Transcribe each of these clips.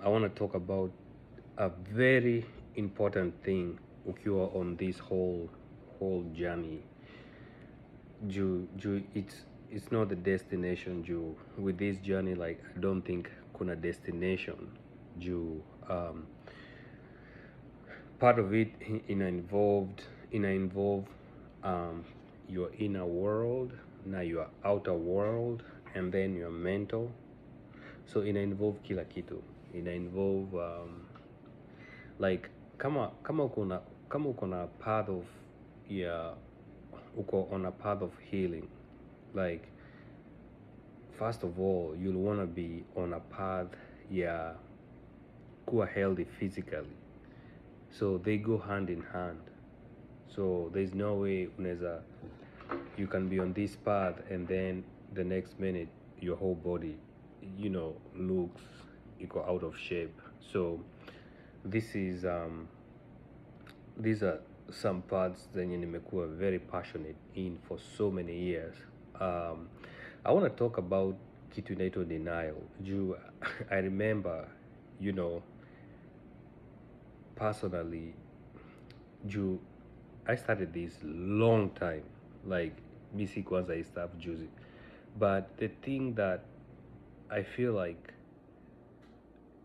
I want to talk about a very important thing ukiwa on this whole journey. It's not the destination juu. With this journey, like I don't think kuna destination juu. Part of it ina involve your inner world na your outer world and then your mental. So ina involve kila kitu. Ina involve like kama uko na path of, yeah, uko on a path of healing. Like first of all, you'll want to be on a path, yeah, kuwa healthy physically. So they go hand in hand. So there's no way unaweza, you can be on this path and then the next minute your whole body, looks iko out of shape. So this is these are some parts zenye nimekuwa very passionate in for so many years. I want to talk about kitu inaitwa denial juu I remember, personally, juu I started this long time, like BC kwanza I started juzi, but the thing that I feel like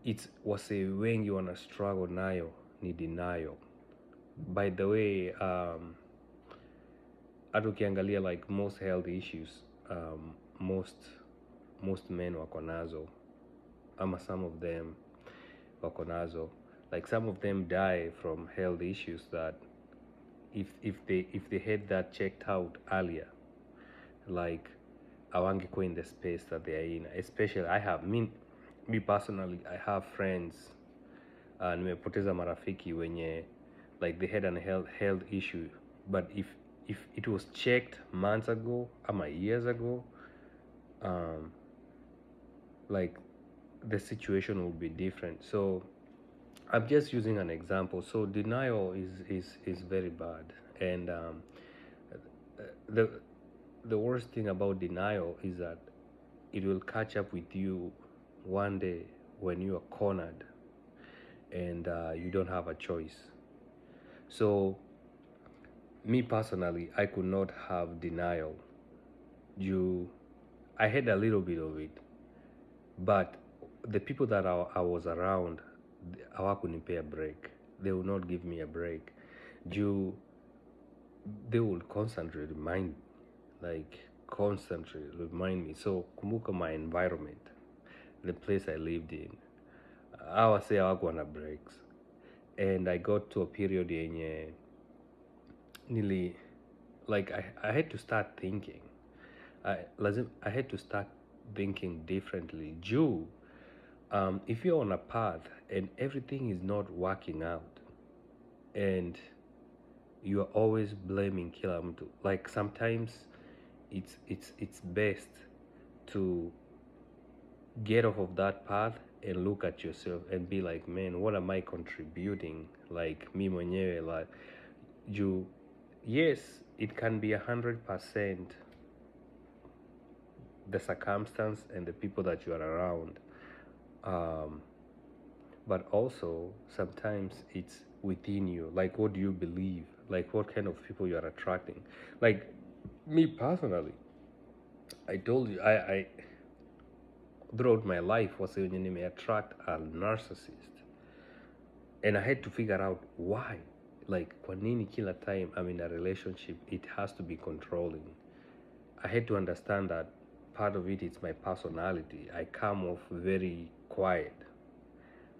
it's wase wengi wana struggle nayo ni denial. By the way, hata ukiangalia like most health issues, most men wako nazo ama some of them wako nazo. Like some of them die from health issues that if they had that checked out earlier, like awangekuwa in the space that they are in. Especially me personally, I have friends, nimepoteza marafiki wenye like they had an health issue, but if it was checked months ago ama years ago, like the situation would be different. So I'm just using an example. So denial is very bad, and the the worst thing about denial is that it will catch up with you one day when you are cornered and you don't have a choice. So me personally, I could not have denial. I had a little bit of it, but the people that I was around, hawakunipea a break. They would not give me a break. They would constantly remind me, like constantly remind me. So kumbuka my environment, the place I lived in, say hawakuwa na breaks, and I got to a period yenye nili, like I had to start thinking. I had to start thinking differently. If you're on a path and everything is not working out, and you are always blaming kila mtu, like sometimes it's best to get off of that path and look at yourself and be like, man, what am I contributing? Like me mwenyewe, like yes, it can be 100% the circumstance and the people that you are around, but also sometimes it's within you. Like, what do you believe? Like, what kind of people you are attracting? Like me personally, I told you, I throughout my life was when you may attract a narcissist, and I had to figure out why. Like, kwa nini kila time I'm in a relationship it has to be controlling? I had to understand that part of it is my personality. I come off very quiet.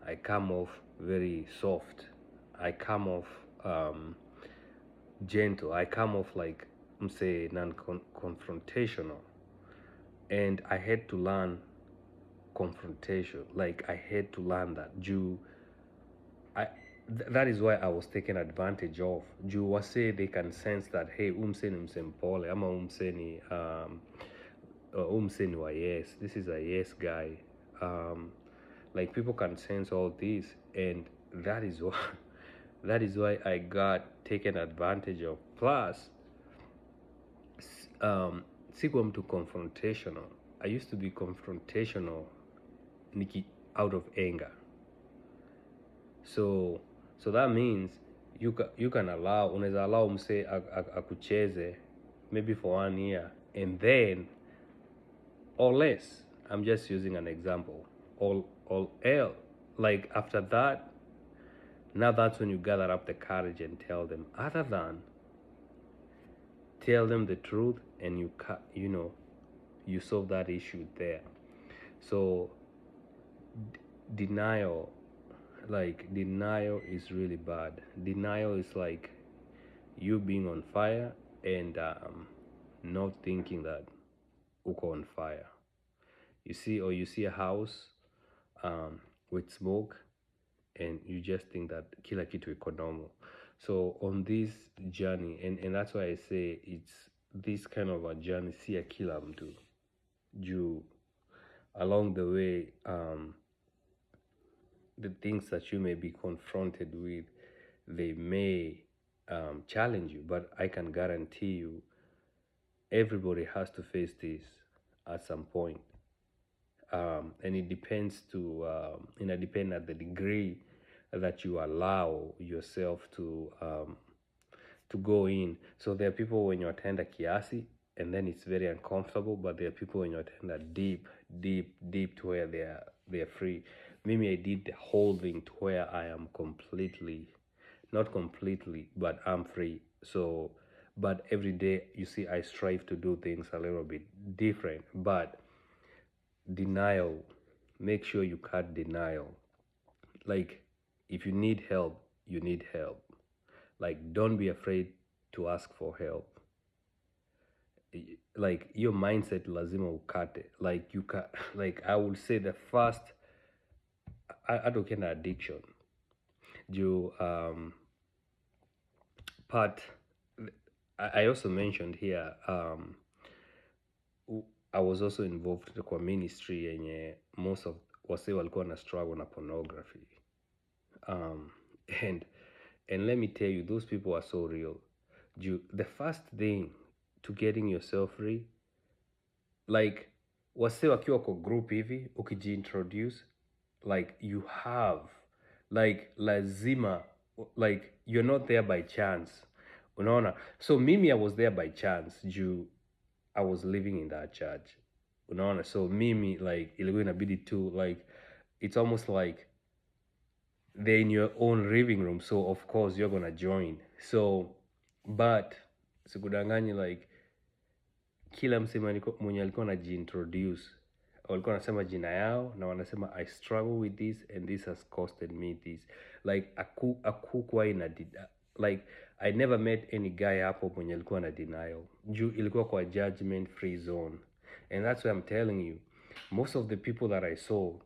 I come off very soft. I come off gentle. I come off like, say, non-confrontational. And I had to learn confrontation. Like I had to learn that. That is why I was taken advantage of. Wase they can sense that, hey, umse ni msempole ama umse ni wa yes. This is a yes guy. Like people can sense all this, and that is why that is why I got taken advantage of. Plus, sikuwa mtu confrontational. I used to be confrontational, Nikki, out of anger. So that means you can allow, unaweza allow mse akucheze maybe for 1 year, and then, or less, I'm just using an example, or else, like after that, now that's when you gather up the courage and tell them, other than tell them the truth, and you solve that issue there. So denial, denial is really bad. Denial is like you being on fire and not thinking that uko on fire. You see a house with smoke, and you just think that kila kitu iko normal. So on this journey, and that's why I say it's this kind of a journey, si ya kila mtu juu along the way, the things that you may be confronted with, they may challenge you, but I can guarantee you everybody has to face this at some point. And it depends depend at the degree that you allow yourself to go in. So there are people when you're tender kiasi, and then it's very uncomfortable, but there are people when you're tender deep to where they're free. Maybe I did the whole thing to where I am completely, not completely, but I'm free. So, but every day, you see, I strive to do things a little bit different. But denial, make sure you cut denial. Like, if you need help, you need help. Like, don't be afraid to ask for help. Like, your mindset lazima ukate. Like, you can, like, I would say the first, hata ukienda addiction juu part, I also mentioned here, I was also involved kwa ministry yenye most of wase walikuwa na struggle na pornography, and let me tell you, those people are so real. The first thing to getting yourself free, like wase wakiwa kwa group hivi ukijiintroduce, like you have, like lazima, like you're not there by chance, unaona. So mimi, I was there by chance juu I was living in that church, unaona. So mimi, like ilikuwa inabidi tu, like it's almost like they're in your own living room, so of course you're gonna join. So but sikudanganyi, like kila mse mwenye alikuwa anajiintroduce walikuwa wanasema jina yao na wanasema I struggle with this and this has costed me this. Like akukuwa like I never met any guy hapo mwenye alikuwa na denial juu ilikuwa kwa judgment free zone. And that's why I'm telling you, most of the people that I saw,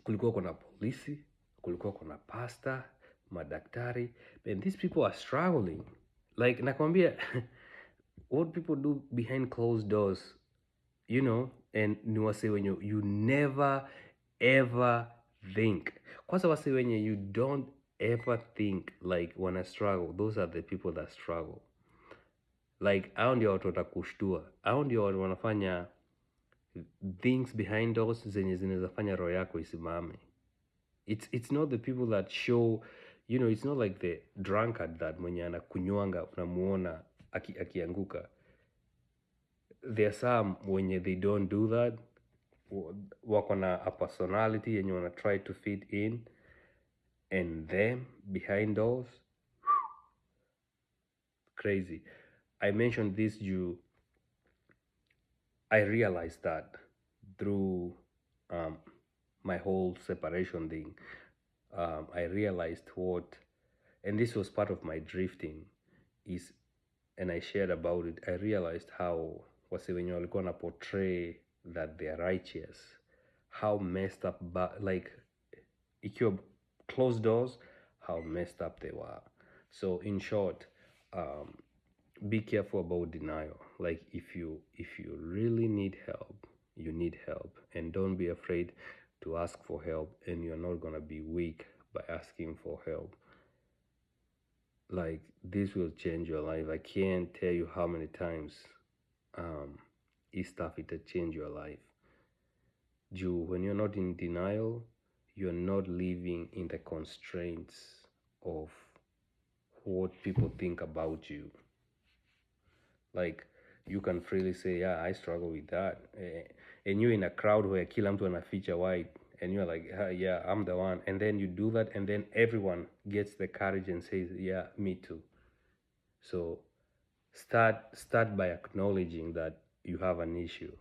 kulikuwa kuna polisi, kulikuwa kuna pastor, madaktari, and these people are struggling. Like nakwambia what people do behind closed doors, and ni wase wenye you never ever think. Kwanza wase wenye you don't ever think like wana struggle, those are the people that struggle. Like hao ndio watu watakushtua, hao ndio watu wanafanya things behind doors zenye zinawezafanya roho yako isimame. It's not the people that show, it's not like the drunkard that mwenye anakunywanga unamuona akianguka. There are some when they don't do that, wako na a personality yenye wana try to fit in, and them behind doors, crazy. I mentioned this I realized that through my whole separation thing. I realized and this was part of my drifting, and I shared about it. I realized how wase wenye walikuwa na portray that they are righteous, how messed up, like ikiwa closed doors, how messed up they were. So in short, be careful about denial. Like if you really need help, you need help, and don't be afraid to ask for help, and you're not gonna be weak by asking for help. Like this will change your life. I can't tell you how many times this stuff, it change your life. When you're not in denial, you're not living in the constraints of what people think about you. Like, you can freely say, yeah, I struggle with that. And you're in a crowd where kila mtu anaficha white, and you're like, yeah, I'm the one. And then you do that, and then everyone gets the courage and says, yeah, me too. So start by acknowledging that you have an issue.